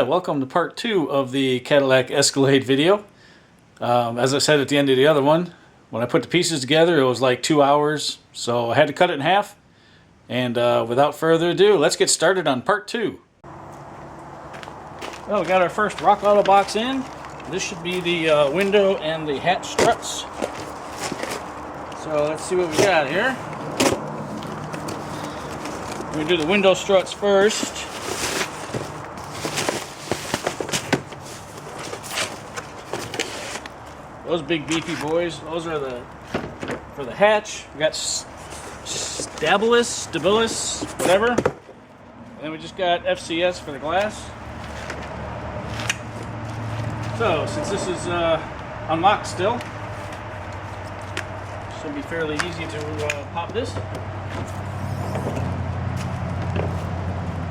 Welcome to part 2 of the Cadillac Escalade video. As I said at the end of the other one, when I put the pieces together it was like 2 hours, so I had to cut it in half. And without further ado, let's get started on part 2. Well, we got our first Rock Auto box in. This should be the window and the hatch struts. So let's see what we got here. We're going to do the window struts first. Those big beefy boys, those are for the hatch. We got stabilis, whatever. And then we just got FCS for the glass. So, since this is unlocked still, should be fairly easy to pop this.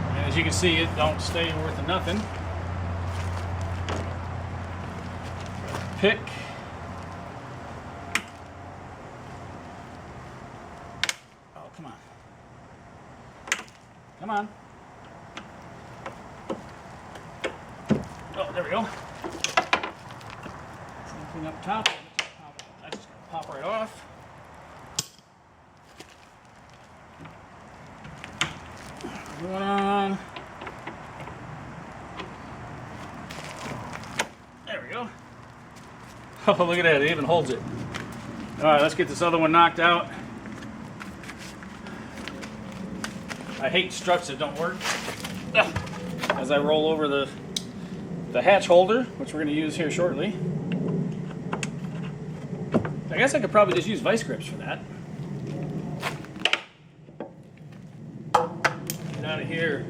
And as you can see, it don't stay worth of nothing. Pick. Come on. Come on. Oh, there we go. Anything up top? That's just going to pop right off. Going on. There we go. Oh, look at that. It even holds it. All right, let's get this other one knocked out. I hate struts that don't work. As I roll over the hatch holder, which we're going to use here shortly. I guess I could probably just use vice grips for that. Get out of here.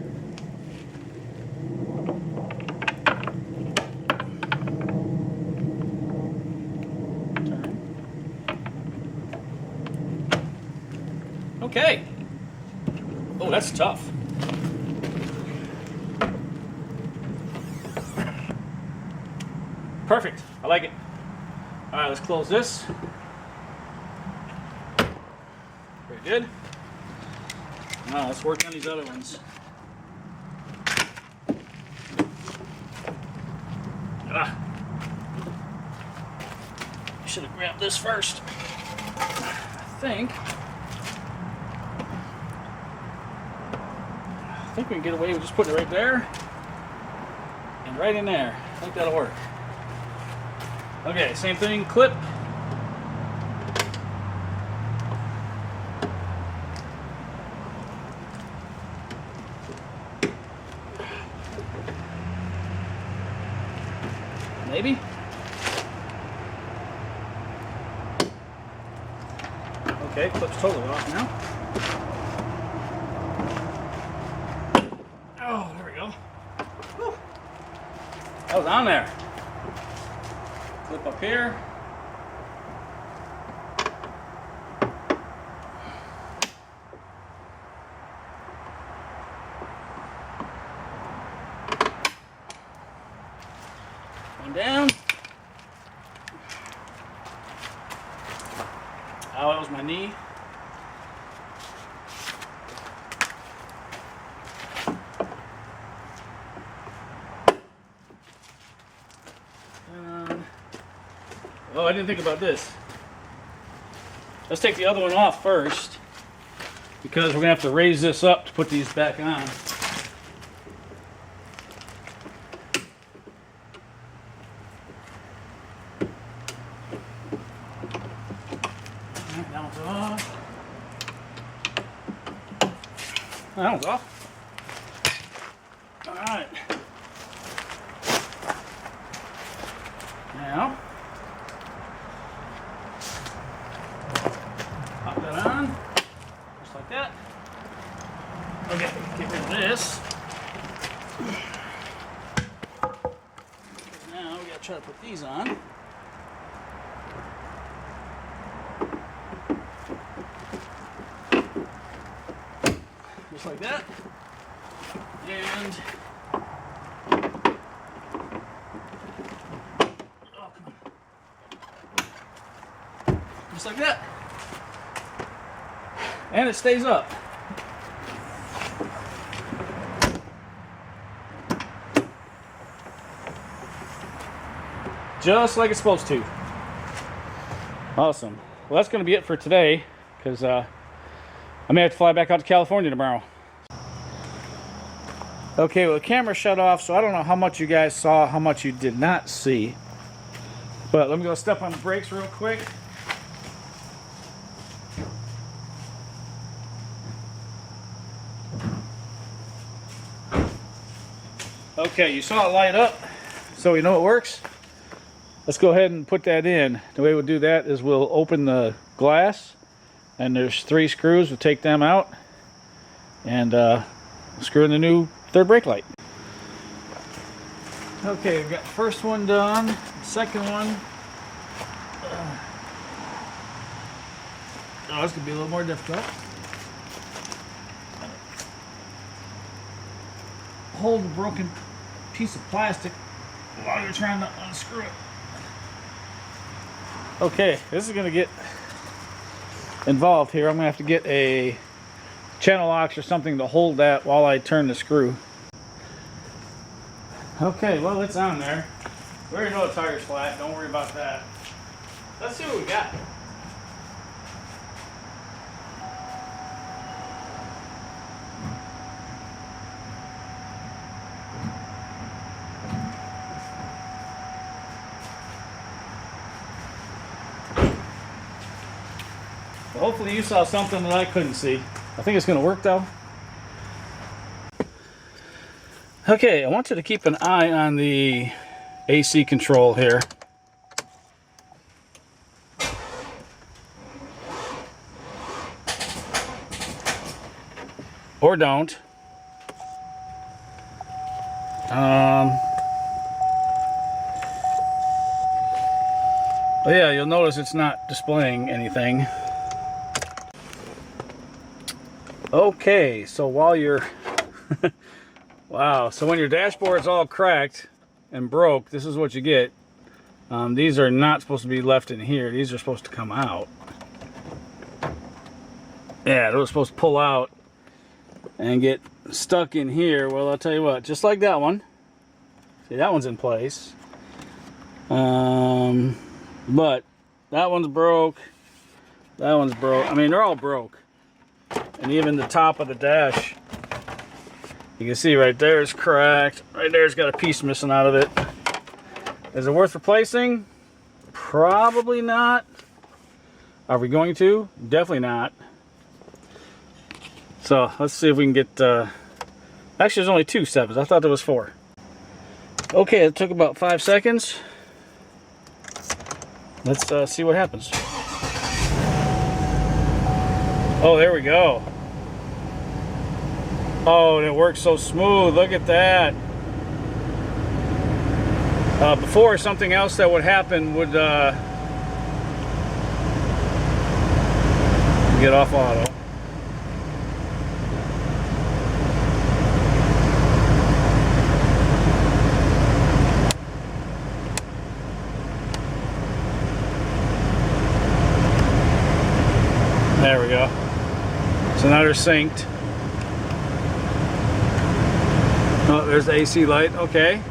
Turn. Okay. Oh, that's tough. Perfect. I like it. All right, let's close this. Very good. Now let's work on these other ones. I should have grabbed this first. I think we can get away with just putting it right there and right in there. I think that'll work. Okay, same thing, clip. Maybe. Okay, clip's totally off now. Oh, there we go. Whew. That was on there. Clip up here. One down. Oh, that was my knee. Oh, I didn't think about this. Let's take the other one off first, because we're going to have to raise this up to put these back on. Alright, that one's off. That one's off. Alright. Now, pop that on, just like that. Okay, get rid of this. Now we gotta try to put these on. Just like that. And just like that. And it stays up. just like it's supposed to. Awesome. Well, that's going to be it for today, because I may have to fly back out to California tomorrow. Okay, well, the camera shut off, so I don't know how much you guys saw, how much you did not see. But let me go step on the brakes real quick. Okay, you saw it light up, so you know it works. Let's go ahead and put that in. The way we'll do that is we'll open the glass, and there's 3 screws. We'll take them out and screw in the new third brake light. Okay, we've got the first one done. Second one. Oh, this could be a little more difficult. Hold the broken piece of plastic while you're trying to unscrew it. Okay, this is going to get involved here. I'm going to have to get a channel locks or something to hold that while I turn the screw. Okay, well, it's on there. We already know the tire's flat. Don't worry about that. Let's see what we got. Well, hopefully you saw something that I couldn't see. I think it's going to work though. Okay, I want you to keep an eye on the AC control here. Or don't. Oh yeah, you'll notice it's not displaying anything. Okay, so while you're wow, so when your dashboard's all cracked and broke, this is what you get. These are not supposed to be left in here. These are supposed to come out. Yeah, they're supposed to pull out and get stuck in here. Well, I'll tell you what, just like that one. See, that one's in place. But that one's broke. That one's broke. I mean, they're all broke. And even the top of the dash, you can see right there is cracked. Right there's got a piece missing out of it. Is it worth replacing? Probably not. Are we going to? Definitely not. So let's see if we can get, actually there's only 2 steps. I thought there was 4. Okay, it took about 5 seconds. Let's see what happens. Oh, there we go. Oh, and it works so smooth. Look at that. Before, something else that would happen would get off auto. There we go. So now they're synced. Oh, there's the AC light. Okay.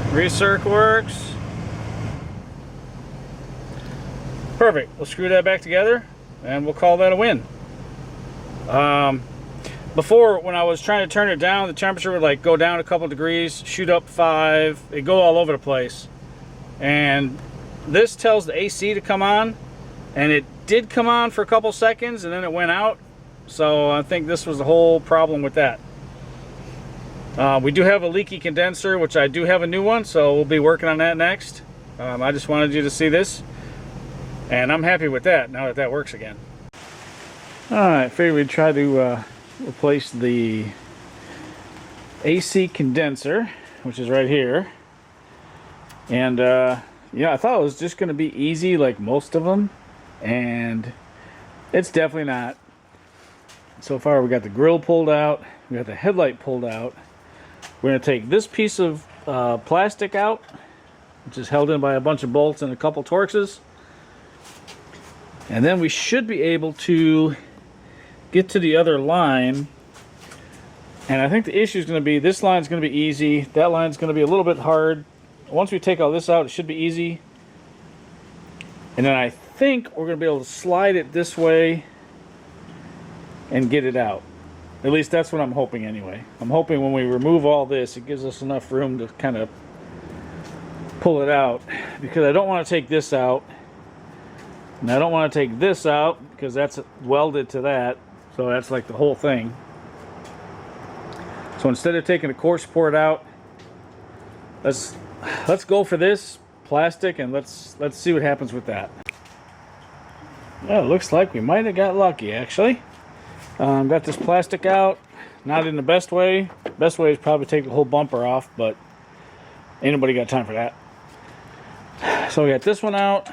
Recirc works. Perfect. We'll screw that back together and we'll call that a win. Before, when I was trying to turn it down, the temperature would like go down a couple degrees, shoot up 5, it'd go all over the place. And this tells the AC to come on, and it did come on for a couple seconds and then it went out. So I think this was the whole problem with that. We do have a leaky condenser, which I do have a new one, so we'll be working on that next. I just wanted you to see this, and I'm happy with that now that that works again. Alright, figured we'd try to replace the AC condenser, which is right here. And yeah, I thought it was just going to be easy like most of them, and it's definitely not. So far we got the grill pulled out, we got the headlight pulled out. We're going to take this piece of plastic out, which is held in by a bunch of bolts and a couple Torxes. And then we should be able to get to the other line. And I think the issue is going to be, this line is going to be easy. That line is going to be a little bit hard. once we take all this out, it should be easy. And then I think we're going to be able to slide it this way and get it out. At least that's what I'm hoping anyway. I'm hoping when we remove all this, it gives us enough room to kind of pull it out, because I don't want to take this out. And I don't want to take this out because that's welded to that. So that's like the whole thing. So instead of taking the core support out, let's go for this plastic, and let's see what happens with that. Well, it looks like we might have got lucky actually. Got this plastic out, not in the best way. Best way is probably take the whole bumper off, but ain't nobody got time for that. So we got this one out.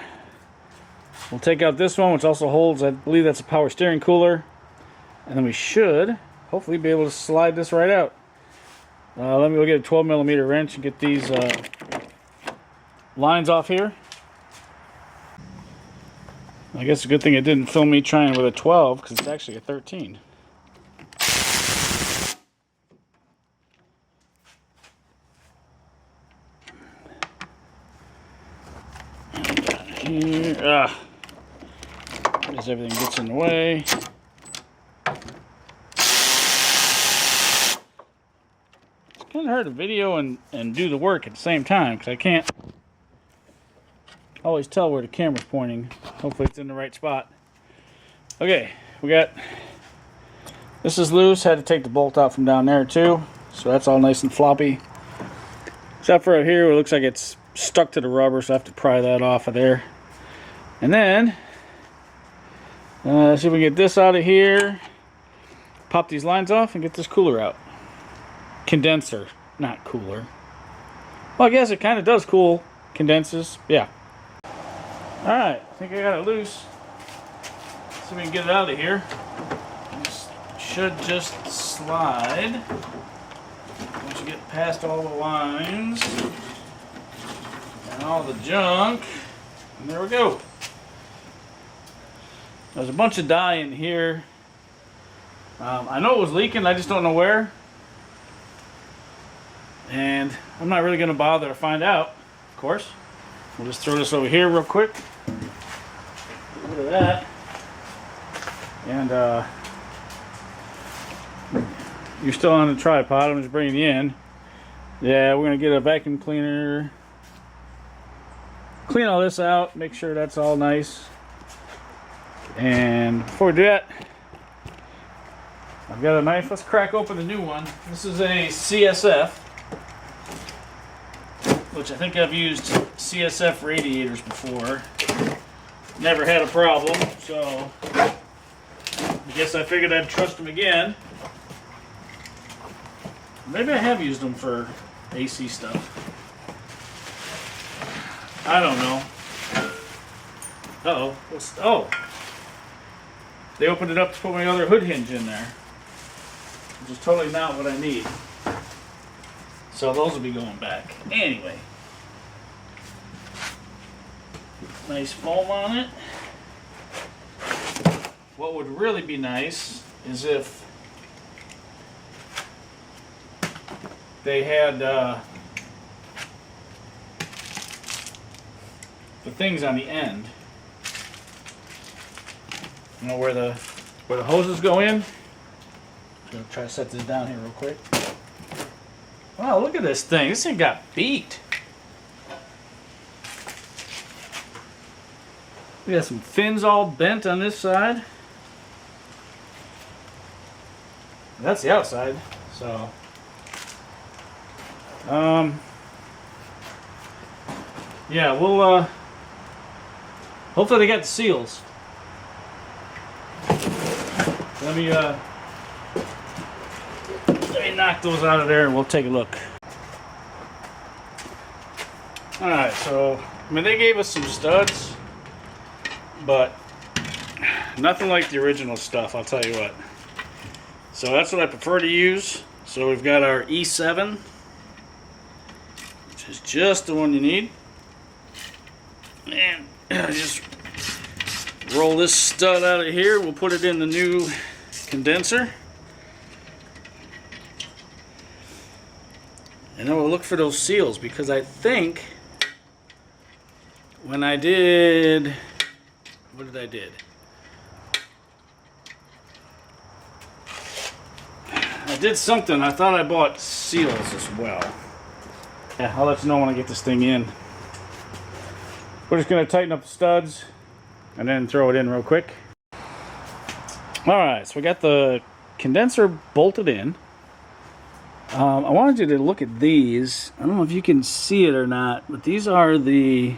We'll take out this one, which also holds, I believe that's a power steering cooler. And then we should hopefully be able to slide this right out. Let me go get a 12mm wrench and get these lines off here. I guess it's a good thing it didn't film me trying with a 12, because it's actually a 13. Here, as everything gets in the way. It's kind of hard to video and do the work at the same time, because I can't always tell where the camera's pointing. Hopefully it's in the right spot. Okay, we got, this is loose. Had to take the bolt out from down there too, so that's all nice and floppy. Except for out here, it looks like it's stuck to the rubber, so I have to pry that off of there. And then see if we can get this out of here, pop these lines off, and get this cooler out. Condenser, not cooler. Well, I guess it kind of does cool, condenses, yeah. Alright, I think I got it loose. Let's see if we can get it out of here. This should just slide once you get past all the lines and all the junk. And there we go. There's a bunch of dye in here. I know it was leaking, I just don't know where. And I'm not really going to bother to find out, of course. We'll just throw this over here real quick. Get rid of that. And you're still on the tripod, I'm just bringing you in. Yeah, we're going to get a vacuum cleaner. Clean all this out, make sure that's all nice. And before we do that, I've got a knife. Let's crack open a new one. This is a CSF, which I think I've used CSF radiators before. Never had a problem, so I guess I figured I'd trust them again. Maybe I have used them for AC stuff. I don't know. Uh-oh. Oh. They opened it up to put my other hood hinge in there, which is totally not what I need. So those will be going back. Anyway. Nice foam on it. What would really be nice is if they had the things on the end. You know where the hoses go in? I'm gonna try to set this down here real quick. Wow, look at this thing. This thing got beat. We got some fins all bent on this side. That's the outside. So yeah, we'll hopefully they got the seals. Let me knock those out of there and we'll take a look. Alright, so I mean they gave us some studs, but nothing like the original stuff, I'll tell you what. So that's what I prefer to use. So we've got our E7, which is just the one you need. And just roll this stud out of here. We'll put it in the new condenser. And then we'll look for those seals, because I think when I did, what did I did? I did something. I thought I bought seals as well. Yeah, I'll let you know when I get this thing in. We're just going to tighten up the studs and then throw it in real quick. Alright, so we got the condenser bolted in. I wanted you to look at these. I don't know if you can see it or not, but these are the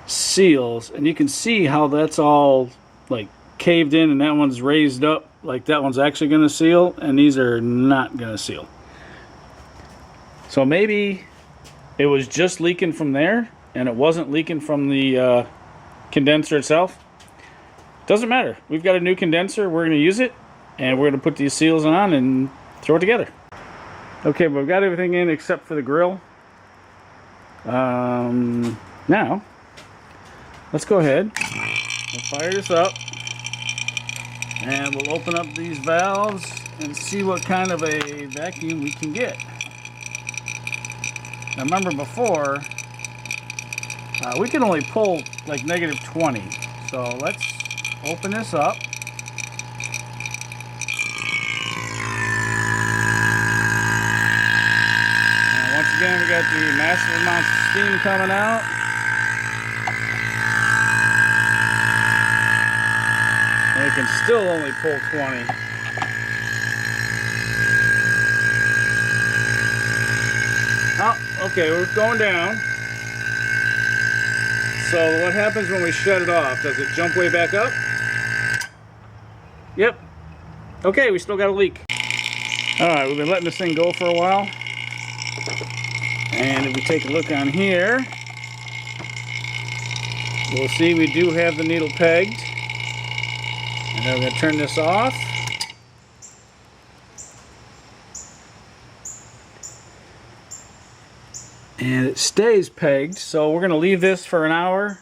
seals, and you can see how that's all like caved in, and that one's raised up like that one's actually going to seal, and these are not going to seal. So maybe it was just leaking from there and it wasn't leaking from the condenser itself. Doesn't matter. We've got a new condenser. We're going to use it, and we're going to put these seals on and throw it together. Okay, but we've got everything in except for the grill. Now, let's go ahead and fire this up, and we'll open up these valves and see what kind of a vacuum we can get. Now remember before, we can only pull like -20. So let's open this up. And once again, we got the massive amounts of steam coming out. And it can still only pull 20. Oh, okay, we're going down. So what happens when we shut it off? Does it jump way back up? Yep. Okay, we still got a leak. Alright, we've been letting this thing go for a while. And if we take a look on here, we'll see we do have the needle pegged. And then we're going to turn this off. And it stays pegged, so we're going to leave this for an hour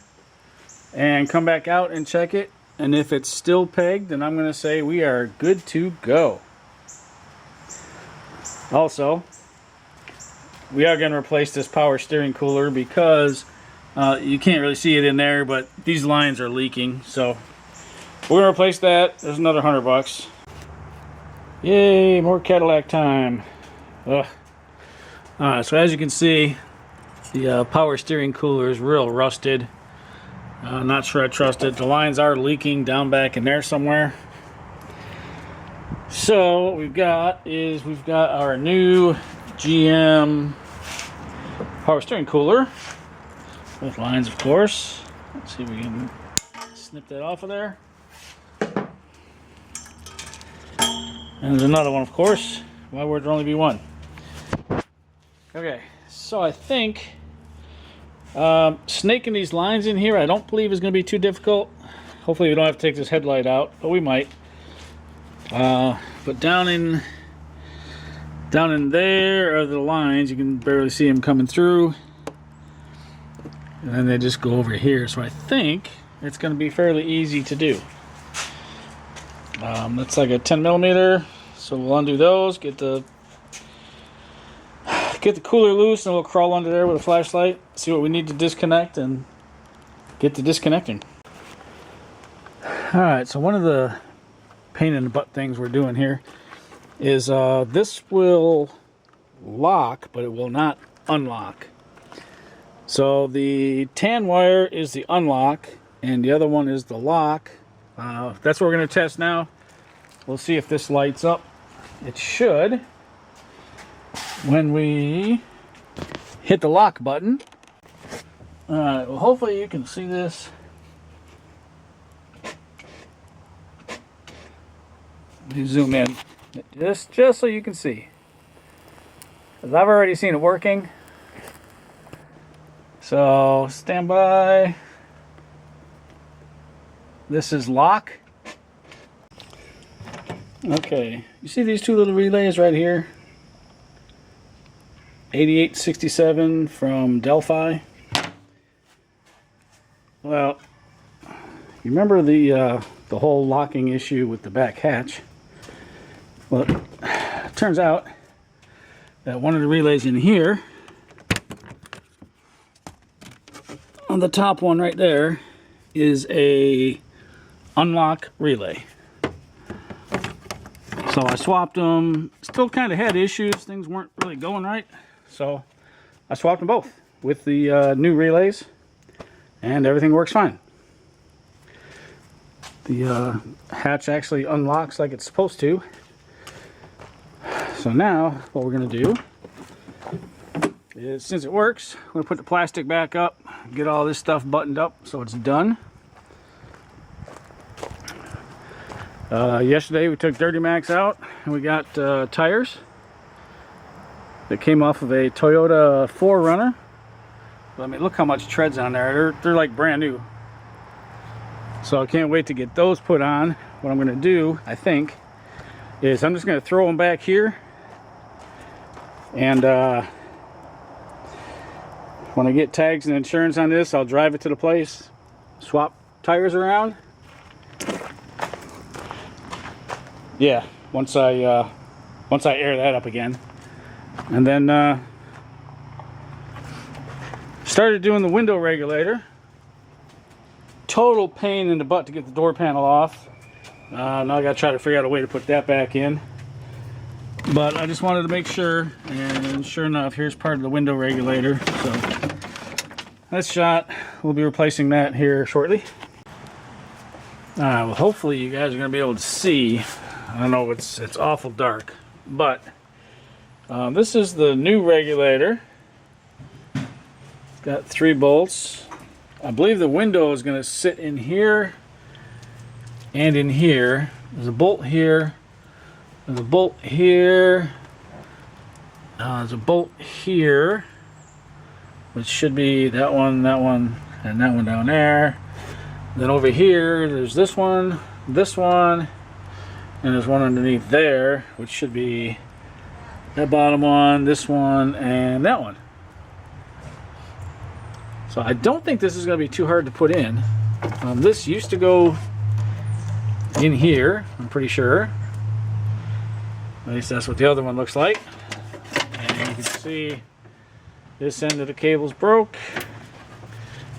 and come back out and check it. And if it's still pegged, then I'm going to say we are good to go. Also, we are going to replace this power steering cooler because you can't really see it in there, but these lines are leaking. So we're going to replace that. There's another $100. Yay, more Cadillac time. Ugh. Alright, so as you can see, the power steering cooler is real rusted. Not sure I trust it. The lines are leaking down back in there somewhere. So what we've got is we've got our new GM power steering cooler with lines, of course. Let's see if we can snip that off of there. And there's another one, of course. Why would there only be one? Okay, so I think snaking these lines in here I don't believe is going to be too difficult. Hopefully we don't have to take this headlight out, but we might. But down in there are the lines. You can barely see them coming through. And then they just go over here. So I think it's going to be fairly easy to do. That's like a 10mm. So we'll undo those, get the cooler loose, and we'll crawl under there with a flashlight, see what we need to disconnect, and get to disconnecting. Alright, so one of the pain in the butt things we're doing here is this will lock, but it will not unlock. So the tan wire is the unlock, and the other one is the lock. That's what we're going to test now. We'll see if this lights up. It should. When we hit the lock button. Alright, well hopefully you can see this. Let me zoom in. Just so you can see. Because I've already seen it working. So, stand by. This is lock. Okay, you see these two little relays right here? 8867 from Delphi. Well, you remember the whole locking issue with the back hatch? Well, it turns out that one of the relays in here, on the top one right there, is a unlock relay. So I swapped them. Still kind of had issues. Things weren't really going right. So I swapped them both with the new relays, and everything works fine. The hatch actually unlocks like it's supposed to. So now what we're going to do is, since it works, I'm going to put the plastic back up, get all this stuff buttoned up so it's done. Yesterday we took Dirty Max out and we got tires that came off of a Toyota 4Runner. I mean, look how much treads on there. They're like brand new. So I can't wait to get those put on. What I'm going to do, I think, is I'm just going to throw them back here, and when I get tags and insurance on this, I'll drive it to the place, swap tires around. Yeah, once I air that up again, and then started doing the window regulator. Total pain in the butt to get the door panel off. Now I gotta try to figure out a way to put that back in. But I just wanted to make sure, and sure enough, here's part of the window regulator. So that's shot. We'll be replacing that here shortly. Well, hopefully you guys are gonna be able to see. I don't know, it's awful dark, but this is the new regulator. It's got 3 bolts. I believe the window is going to sit in here and in here. There's a bolt here. There's a bolt here. There's a bolt here, which should be that one, and that one down there. Then over here, there's this one, and there's one underneath there, which should be that bottom one, this one, and that one. So I don't think this is going to be too hard to put in. This used to go in here, I'm pretty sure. At least that's what the other one looks like. And you can see this end of the cable's broke.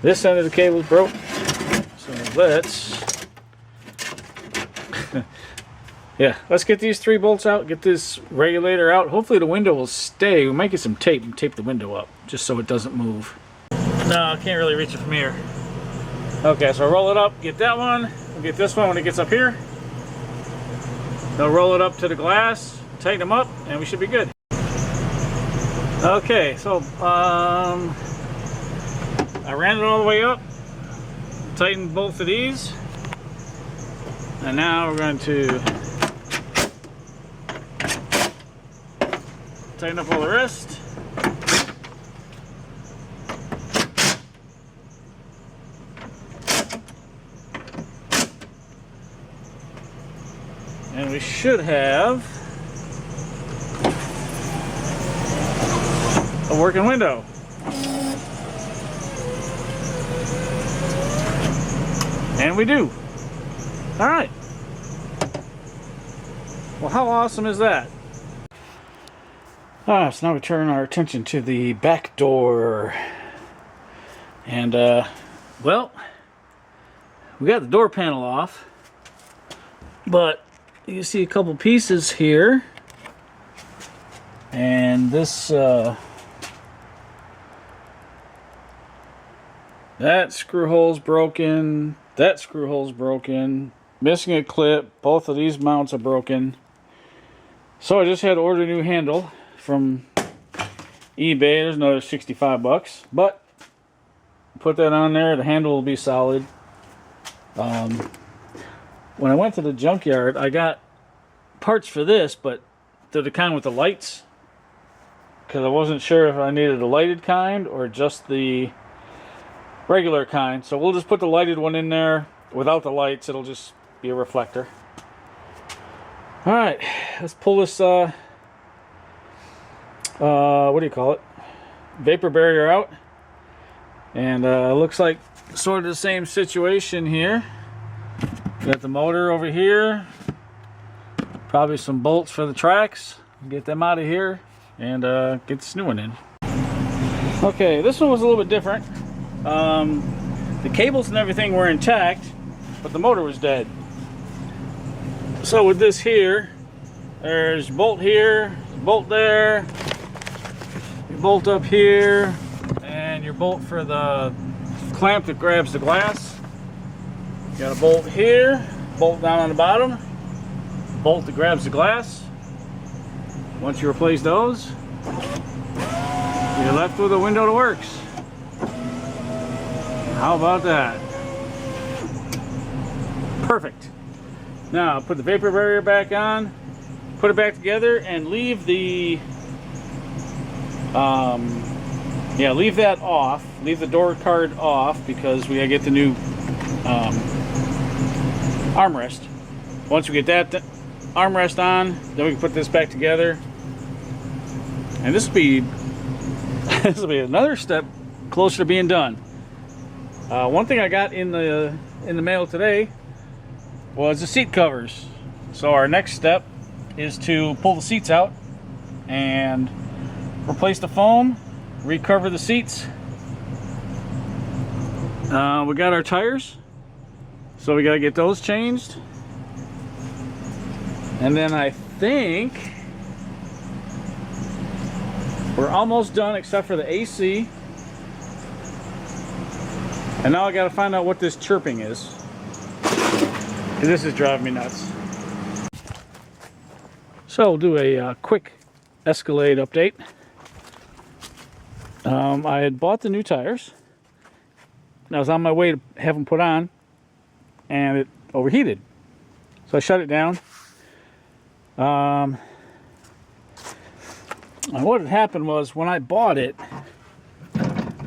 This end of the cable's broke. So let's yeah, let's get these 3 bolts out, get this regulator out. Hopefully the window will stay. We might get some tape and tape the window up just so it doesn't move. No, I can't really reach it from here. Okay, so roll it up, get that one, we'll get this one when it gets up here. They'll roll it up to the glass, tighten them up, and we should be good. Okay, so I ran it all the way up, tightened both of these, and now we're going to tighten up all the rest. And we should have a working window. And we do. All right. Well, how awesome is that? So now we turn our attention to the back door. And, well, we got the door panel off, but you see a couple pieces here, and this that screw hole's broken, that screw hole's broken, missing a clip, both of these mounts are broken. So I just had to order a new handle from eBay. There's another 65 bucks, but put that on there, the handle will be solid. When I went to the junkyard, I got parts for this, but they're the kind with the lights, because I wasn't sure if I needed a lighted kind or just the regular kind. So we'll just put the lighted one in there. Without the lights, it'll just be a reflector. Alright, let's pull this, what do you call it? Vapor barrier out. And looks like sort of the same situation here. Got the motor over here, probably some bolts for the tracks, get them out of here. and get this new one in. Okay, this one was a little bit different. The cables and everything were intact, but the motor was dead. So with this here, there's bolt here, bolt there, your bolt up here, and your bolt for the clamp that grabs the glass. You got a bolt here, bolt down on the bottom, bolt that grabs the glass. Once you replace those, you're left with a window that works. How about that? Perfect. Now put the vapor barrier back on, put it back together, and leave the leave that off. Leave the door card off because we gotta get the new armrest. Once we get that armrest on, then we can put this back together, and this will be another step closer to being done. One thing I got in the mail today was the seat covers. So our next step is to pull the seats out and replace the foam, recover the seats. We got our tires, so we got to get those changed. And then I think we're almost done except for the AC. And now I got to find out what this chirping is, because this is driving me nuts. So we'll do a quick Escalade update. I had bought the new tires, and I was on my way to have them put on, and it overheated. So I shut it down. And what had happened was, when I bought it,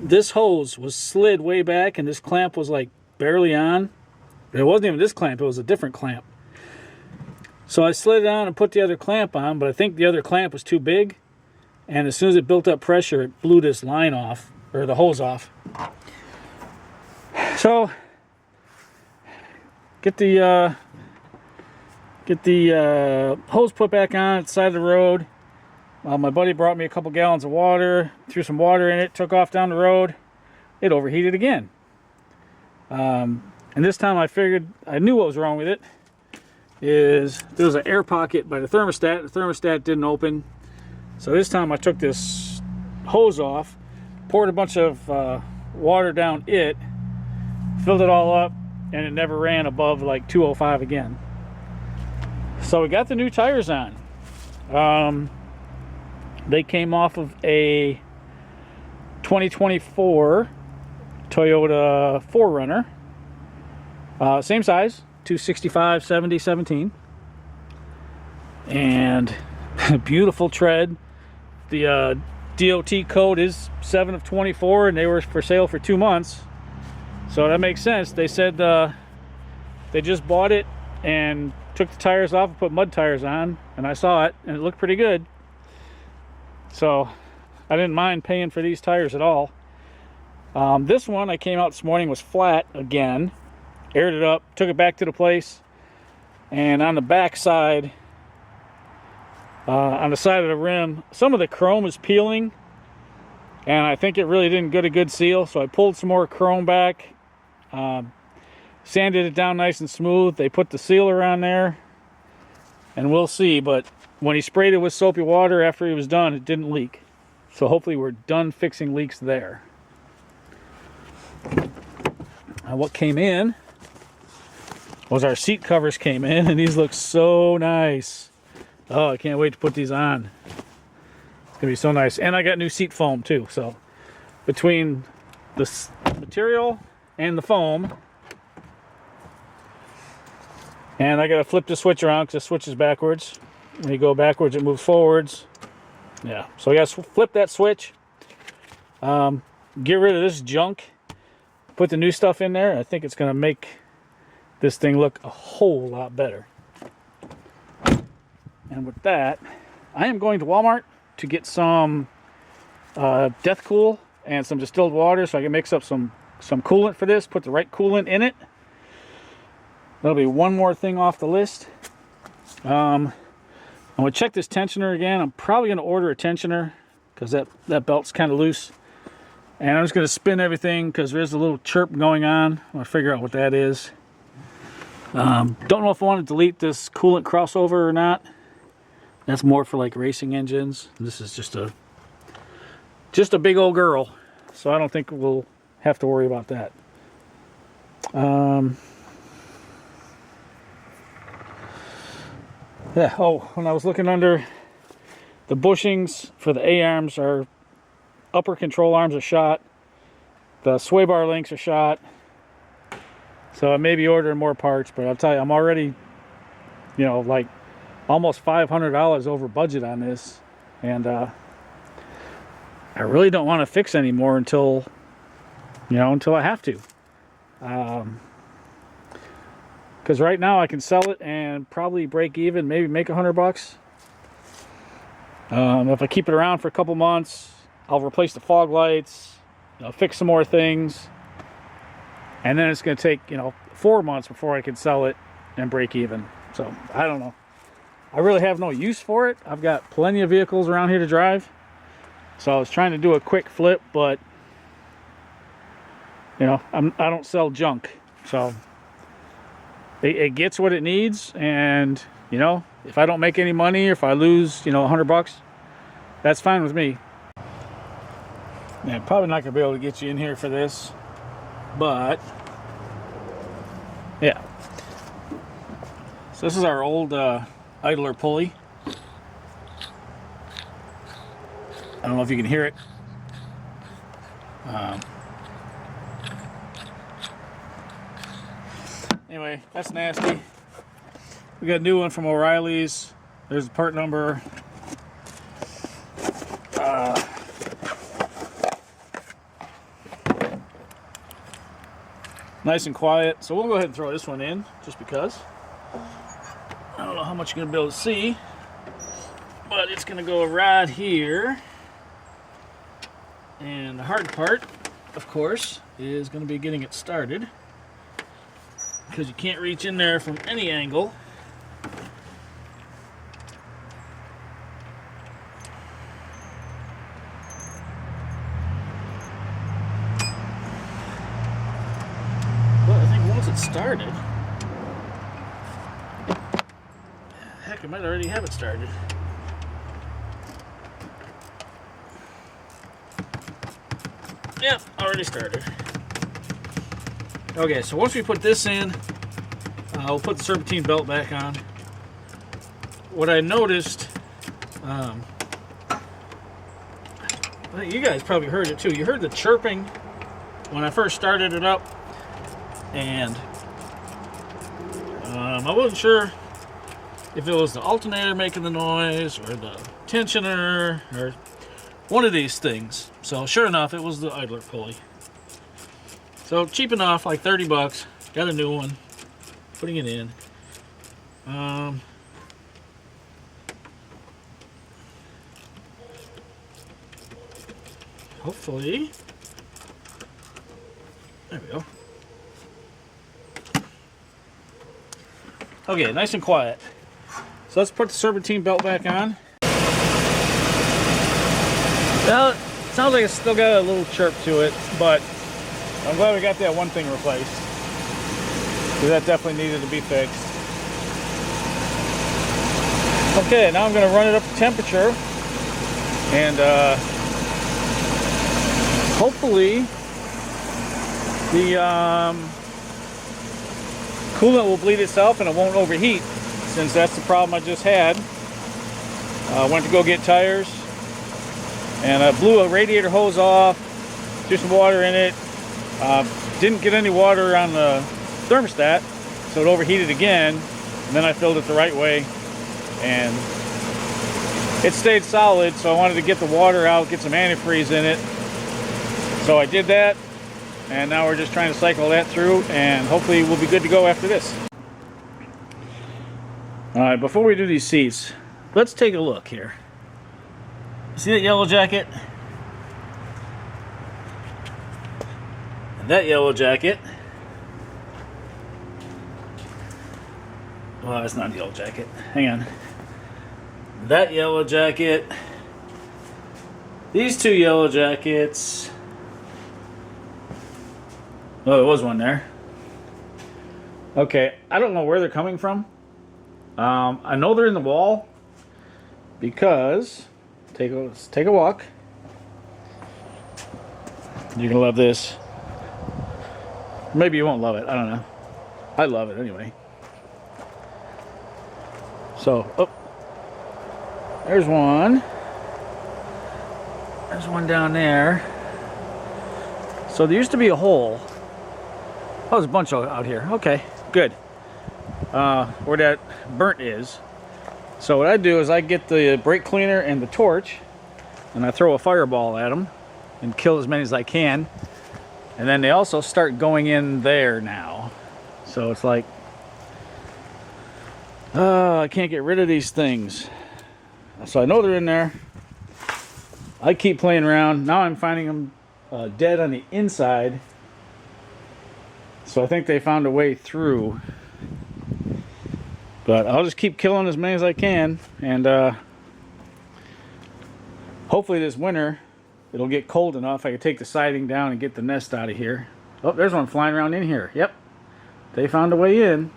this hose was slid way back and this clamp was like barely on. It wasn't even this clamp, it was a different clamp. So I slid it on and put the other clamp on, but I think the other clamp was too big, and as soon as it built up pressure, it blew this line off, or the hose off. So get the hose put back on at the side of the road. My buddy brought me a couple gallons of water, threw some water in it, took off down the road. It overheated again. And this time I figured, I knew what was wrong with it. Is there was an air pocket by the thermostat. The thermostat didn't open. So this time I took this hose off, poured a bunch of water down it, filled it all up, and it never ran above like 205 again. So we got the new tires on. They came off of a 2024 Toyota 4Runner. Same size, 265, 70, 17. And beautiful tread. The DOT code is 7 of 24, and they were for sale for 2 months. So that makes sense. They said they just bought it and took the tires off and put mud tires on, and I saw it and it looked pretty good. So I didn't mind paying for these tires at all. This one, I came out this morning, was flat again. Aired it up, took it back to the place, and on the back side, on the side of the rim, some of the chrome is peeling, and I think it really didn't get a good seal, so I pulled some more chrome back, sanded it down nice and smooth. They put the sealer on there, and we'll see, but when he sprayed it with soapy water after he was done, it didn't leak. So hopefully we're done fixing leaks there. What came in was our seat covers came in, and these look so nice. Oh, I can't wait to put these on. It's gonna be so nice. And I got new seat foam too. So between the material and the foam, and I gotta flip the switch around because the switch is backwards. When you go backwards, it moves forwards. Yeah, so I gotta flip that switch. Get rid of this junk. Put the new stuff in there. I think it's gonna make this thing look a whole lot better. And with that, I am going to Walmart to get some Death Cool and some distilled water so I can mix up some coolant for this, put the right coolant in it. That'll be one more thing off the list. I'm going to check this tensioner again. I'm probably going to order a tensioner because that belt's kind of loose. And I'm just going to spin everything because there's a little chirp going on. I'm going to figure out what that is. Don't know if I want to delete this coolant crossover or not. That's more for like racing engines. This is just a big old girl, so I don't think we'll have to worry about that. Yeah. Oh, when I was looking under, the bushings for the A-arms are, upper control arms are shot. The sway bar links are shot. So I may be ordering more parts, but I'll tell you, I'm already, you know, like almost $500 over budget on this, and I really don't want to fix anymore until I have to. Because right now I can sell it and probably break even, maybe make $100. If I keep it around for a couple months, I'll replace the fog lights, fix some more things, and then it's going to take 4 months before I can sell it and break even. So I don't know. I really have no use for it. I've got plenty of vehicles around here to drive, so I was trying to do a quick flip, but I don't sell junk, so it gets what it needs. And if I don't make any money, or if I lose $100, that's fine with me. Yeah, probably not gonna be able to get you in here for this, but yeah. So this is our old idler pulley. I don't know if you can hear it. Anyway, that's nasty. We got a new one from O'Reilly's. There's the part number. Nice and quiet. So we'll go ahead and throw this one in, just because. I don't know how much you're going to be able to see, but it's going to go right here. And the hard part, of course, is going to be getting it started, because you can't reach in there from any angle. But I think once it started, heck, I might already have it started. Yep, already started. Okay, so once we put this in, we'll put the serpentine belt back on. What I noticed, I think you guys probably heard it too. You heard the chirping when I first started it up, and I wasn't sure if it was the alternator making the noise, or the tensioner, or one of these things. So sure enough, it was the idler pulley. So cheap enough, like $30. Got a new one. Putting it in. Hopefully. There we go. Okay, nice and quiet. So let's put the serpentine belt back on. Well, it sounds like it's still got a little chirp to it, but I'm glad we got that one thing replaced, because that definitely needed to be fixed. Okay, now I'm going to run it up to temperature, and hopefully the coolant will bleed itself and it won't overheat, since that's the problem I just had. I went to go get tires, and I blew a radiator hose off, threw some water in it. Didn't get any water on the thermostat, so it overheated again, and then I filled it the right way, and it stayed solid. So I wanted to get the water out, get some antifreeze in it, so I did that, and now we're just trying to cycle that through, and hopefully we'll be good to go after this. Alright, before we do these seats, let's take a look here. See that yellow jacket? And that yellow jacket. Well, it's not a yellow jacket. Hang on. that yellow jacket, these two yellow jackets. Oh, there was one there. Okay, I don't know where they're coming from. I know they're in the wall because let's take a walk. You're gonna love this. Maybe you won't love it. I don't know. I love it anyway. So, oh, there's one. There's one down there. So there used to be a hole. Oh, there's a bunch out here. Okay, good. Where that burnt is. So what I do is I get the brake cleaner and the torch, and I throw a fireball at them and kill as many as I can. And then they also start going in there now. So it's like, I can't get rid of these things. So I know they're in there. I keep playing around. Now I'm finding them dead on the inside. So I think they found a way through. But I'll just keep killing as many as I can. And hopefully this winter it'll get cold enough I can take the siding down and get the nest out of here. Oh, there's one flying around in here. Yep. They found a way in.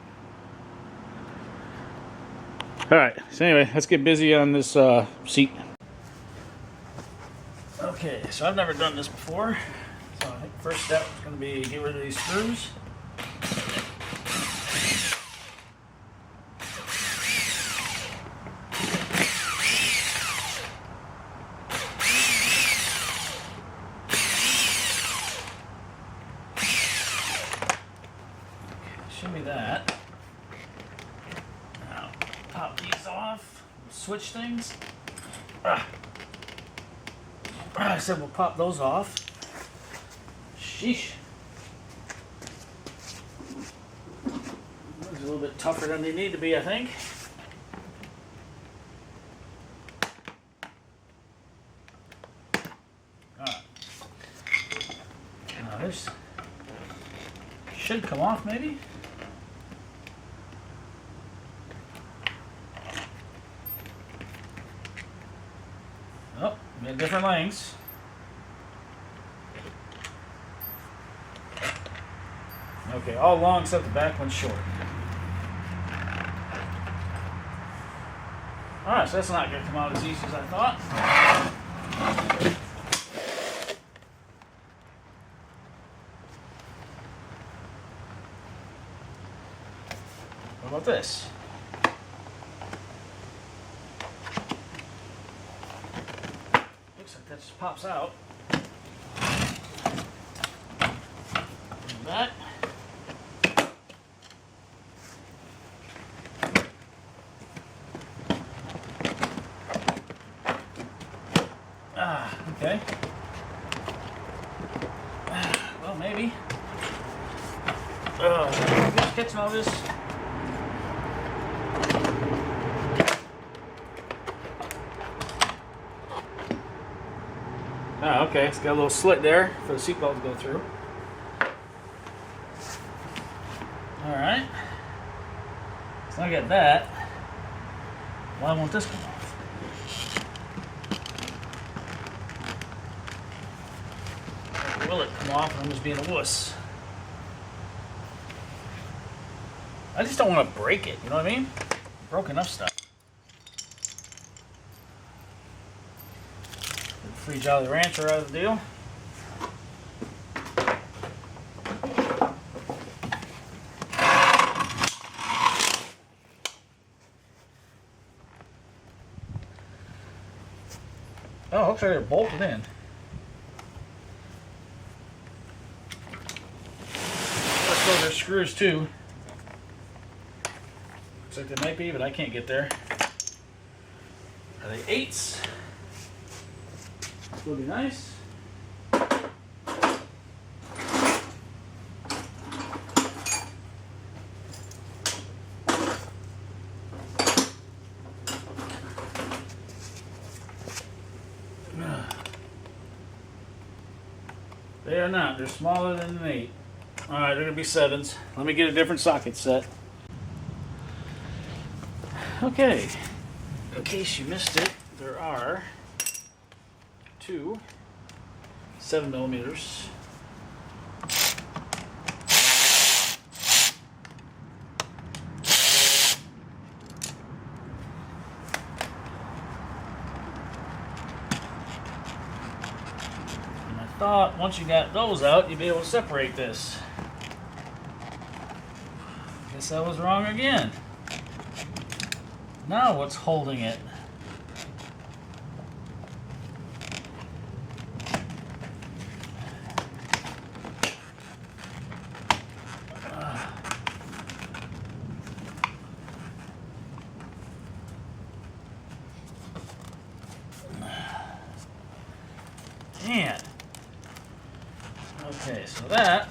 Alright, so anyway, let's get busy on this seat. Okay, so I've never done this before. So I think first step is going to be get rid of these screws. Shimmy that. Now, pop these off. Switch things. I said we'll pop those off. Sheesh. Those are a little bit tougher than they need to be, I think. Alright. Now this should come off, maybe. Oh, we got different lengths. Okay, all long except the back one's short. Alright, so that's not going to come out as easy as I thought. What about this? Looks like that just pops out. And that. Okay. Well, maybe. Just catching all this. Oh, okay. It's got a little slit there for the seatbelt to go through. All right. So I got that. Why won't this come off? Will it come off? I'm just being a wuss. I just don't want to break it, you know what I mean? Broke enough stuff. Free Jolly Rancher out of the deal. Oh, looks like they're bolted in. Those are screws too. Looks like they might be, but I can't get there. Are they 8s? This will be nice. They are not. They're smaller than an 8. Alright, they're going to be 7s. Let me get a different socket set. Okay. in case you missed it, there are two 7mm. And I thought once you got those out, you'd be able to separate this. Guess I was wrong again. Now what's holding it? Man. Okay, so that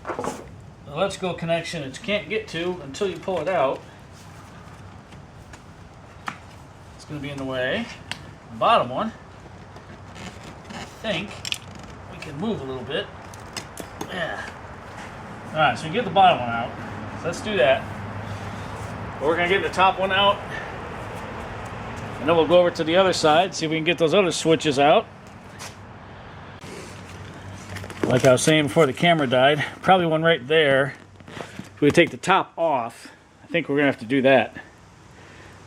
the Let's Go connection it can't get to until you pull it out. It's going to be in the way. The bottom one, I think we can move a little bit. Yeah. Alright, so you get the bottom one out. So let's do that. We're going to get the top one out. And then we'll go over to the other side, see if we can get those other switches out. Like I was saying before the camera died, probably one right there. If we take the top off, I think we're going to have to do that.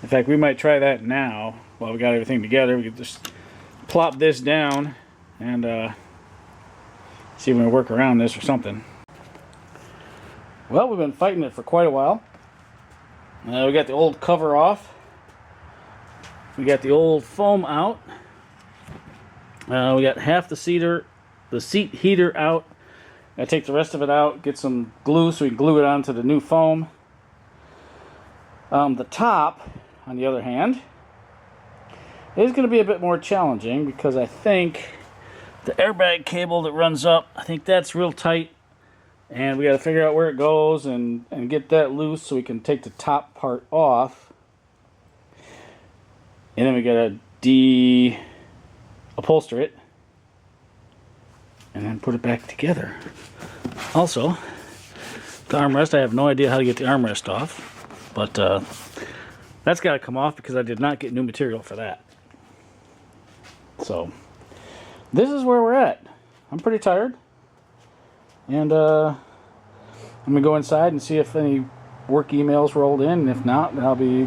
In fact, we might try that now while we got everything together. We could just plop this down and see if we can work around this or something. Well, we've been fighting it for quite a while. We got the old cover off. We got the old foam out. We got half the seat heater out. I take the rest of it out, get some glue so we can glue it onto the new foam. The top, on the other hand, is going to be a bit more challenging because I think the airbag cable that runs up, I think that's real tight, and we got to figure out where it goes and get that loose so we can take the top part off. And then we gotta de-upholster it and then put it back together. Also, the armrest, I have no idea how to get the armrest off, but that's gotta come off because I did not get new material for that. So, this is where we're at. I'm pretty tired. And I'm gonna go inside and see if any work emails rolled in, and if not, then I'll be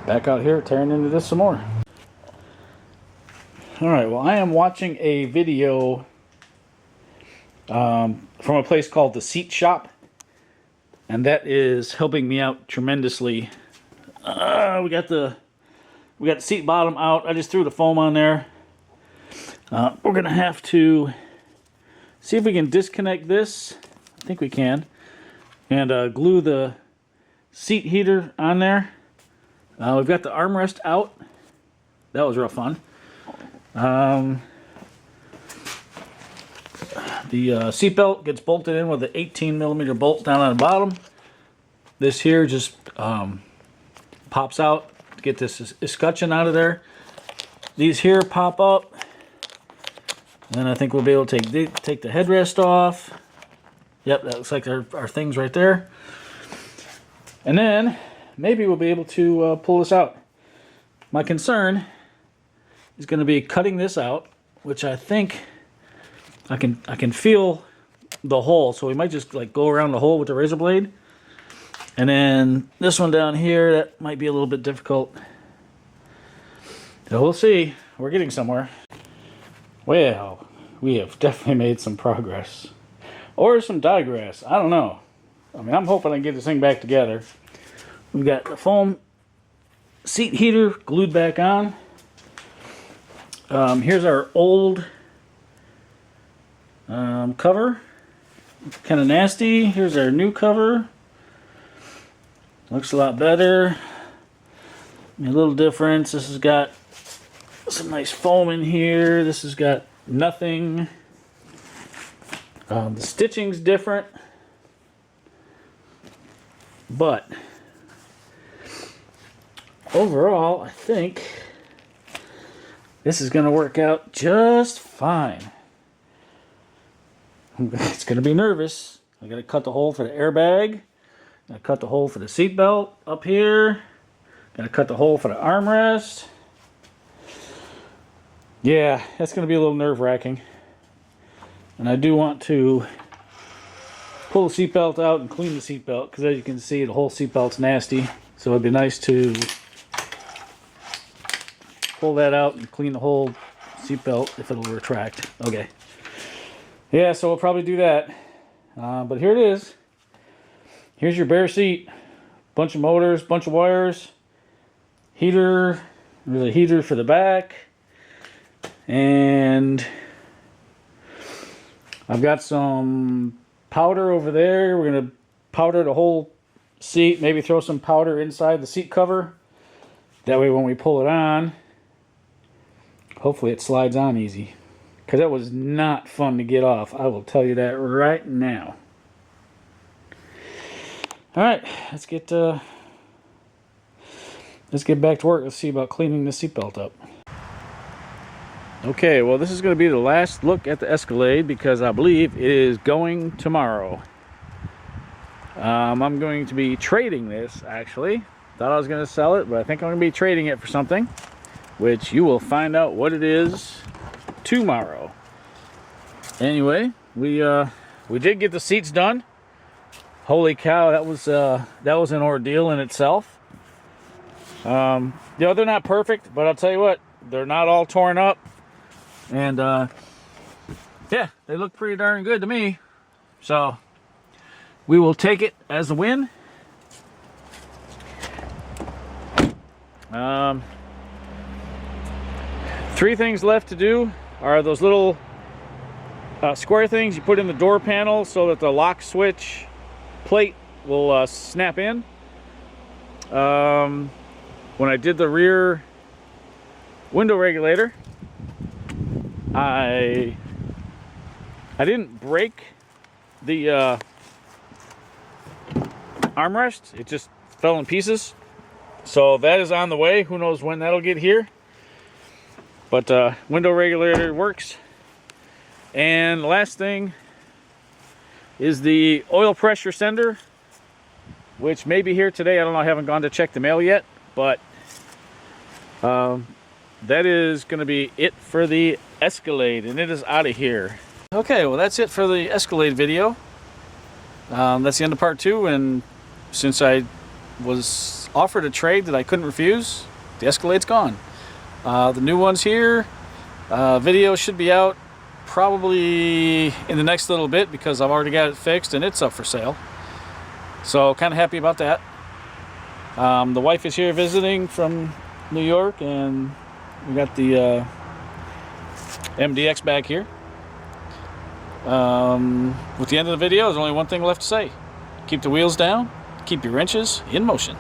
back out here tearing into this some more. Alright, well I am watching a video from a place called The Seat Shop, and that is helping me out tremendously. We got the seat bottom out. I just threw the foam on there. We're gonna have to see if we can disconnect this. I think we can, and glue the seat heater on there. We've got the armrest out. That was real fun. The seat belt gets bolted in with an 18mm bolt down on the bottom. This here just pops out to get this escutcheon out of there. These here pop up. And then I think we'll be able to take the headrest off. Yep, that looks like our things right there. And then maybe we'll be able to pull this out. My concern is going to be cutting this out, which I think I can feel the hole. So we might just like go around the hole with the razor blade. And then this one down here, that might be a little bit difficult. So we'll see. We're getting somewhere. Well, we have definitely made some progress. Or some digress. I don't know. I mean, I'm hoping I can get this thing back together. We've got the foam seat heater glued back on. Here's our old cover. Kind of nasty. Here's our new cover. Looks a lot better. A little difference. This has got some nice foam in here. This has got nothing. The stitching's different. But overall, I think this is going to work out just fine. It's going to be nervous. I got to cut the hole for the airbag. I cut the hole for the seat belt up here. Gonna cut the hole for the armrest. Yeah, that's gonna be a little nerve-wracking. And I do want to pull the seatbelt out and clean the seatbelt, because as you can see, the whole seatbelt's nasty. So it'd be nice to pull that out and clean the whole seatbelt if it'll retract. Okay. Yeah, so we'll probably do that. But here it is. Here's your bare seat. Bunch of motors, bunch of wires. Heater. There's a heater for the back. And I've got some powder over there. We're going to powder the whole seat. Maybe throw some powder inside the seat cover. That way when we pull it on, hopefully it slides on easy. Because that was not fun to get off. I will tell you that right now. Alright, let's get back to work. Let's see about cleaning the seatbelt up. Okay, well this is going to be the last look at the Escalade because I believe it is going tomorrow. I'm going to be trading this actually. Thought I was going to sell it, but I think I'm going to be trading it for something, which you will find out what it is tomorrow. Anyway, we did get the seats done. Holy cow, that was an ordeal in itself. You know, they're not perfect, but I'll tell you what, they're not all torn up. And yeah, they look pretty darn good to me. So we will take it as a win. Three things left to do are those little square things you put in the door panel so that the lock switch plate will snap in. When I did the rear window regulator, I didn't break the armrest. It just fell in pieces. So that is on the way. Who knows when that'll get here. But window regulator works. And the last thing is the oil pressure sender, which may be here today. I don't know. I haven't gone to check the mail yet. But that is going to be it for the Escalade. And it is out of here. Okay, well that's it for the Escalade video. That's the end of part 2. And since I was offered a trade that I couldn't refuse, the Escalade's gone. The new one's here. Video should be out probably in the next little bit because I've already got it fixed and it's up for sale. So kind of happy about that. The wife is here visiting from New York, and we got the MDX back here. With the end of the video, there's only one thing left to say. Keep the wheels down, keep your wrenches in motion.